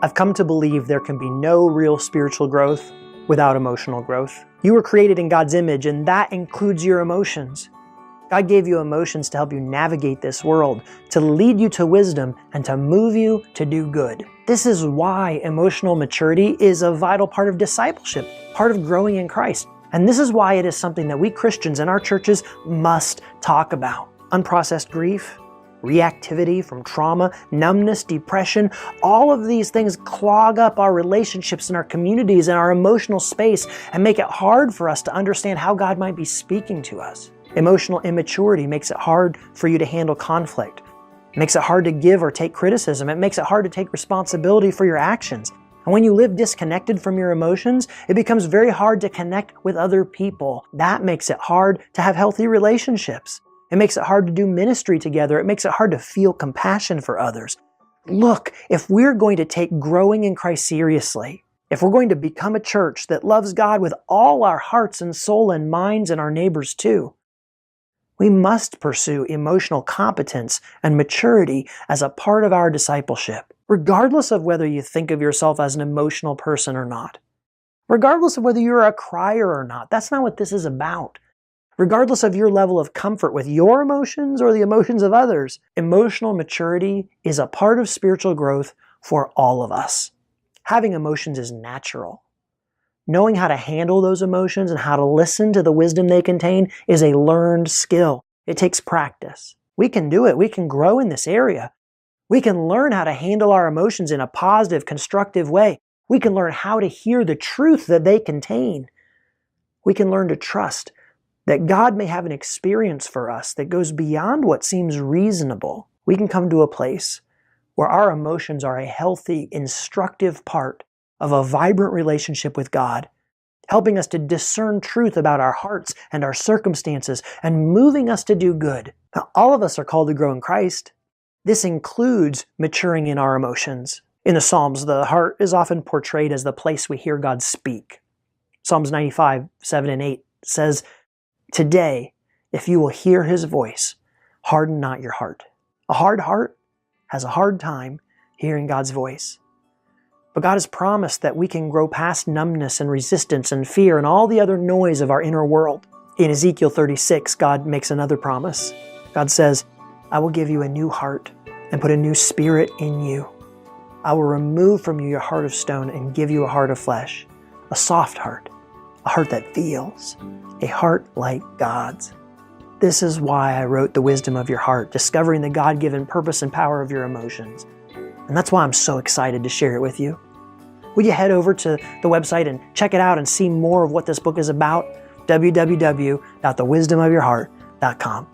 I've come to believe there can be no real spiritual growth without emotional growth. You were created in God's image, and that includes your emotions. God gave you emotions to help you navigate this world, to lead you to wisdom, and to move you to do good. This is why emotional maturity is a vital part of discipleship, part of growing in Christ. And this is why it is something that we Christians in our churches must talk about. Unprocessed grief, reactivity from trauma, numbness, depression, all of these things clog up our relationships in our communities and our emotional space and make it hard for us to understand how God might be speaking to us. Emotional immaturity makes it hard for you to handle conflict. It makes it hard to give or take criticism. It makes it hard to take responsibility for your actions. And when you live disconnected from your emotions, it becomes very hard to connect with other people. That makes it hard to have healthy relationships. It makes it hard to do ministry together. It makes it hard to feel compassion for others. Look, if we're going to take growing in Christ seriously, if we're going to become a church that loves God with all our hearts and soul and minds and our neighbors too, we must pursue emotional competence and maturity as a part of our discipleship, regardless of whether you think of yourself as an emotional person or not. Regardless of whether you're a crier or not. That's not what this is about. Regardless of your level of comfort with your emotions or the emotions of others, emotional maturity is a part of spiritual growth for all of us. Having emotions is natural. Knowing how to handle those emotions and how to listen to the wisdom they contain is a learned skill. It takes practice. We can do it. We can grow in this area. We can learn how to handle our emotions in a positive, constructive way. We can learn how to hear the truth that they contain. We can learn to trust that God may have an experience for us that goes beyond what seems reasonable. We can come to a place where our emotions are a healthy, instructive part of a vibrant relationship with God, helping us to discern truth about our hearts and our circumstances and moving us to do good. Now, all of us are called to grow in Christ. This includes maturing in our emotions. In the Psalms, the heart is often portrayed as the place we hear God speak. Psalms 95, 7 and 8 says, "Today, if you will hear His voice, harden not your heart." A hard heart has a hard time hearing God's voice. But God has promised that we can grow past numbness and resistance and fear and all the other noise of our inner world. In Ezekiel 36, God makes another promise. God says, "I will give you a new heart and put a new spirit in you. I will remove from you your heart of stone and give you a heart of flesh, a soft heart, a heart that feels, a heart like God's." This is why I wrote The Wisdom of Your Heart, discovering the God-given purpose and power of your emotions. And that's why I'm so excited to share it with you. Will you head over to the website and check it out and see more of what this book is about? www.thewisdomofyourheart.com.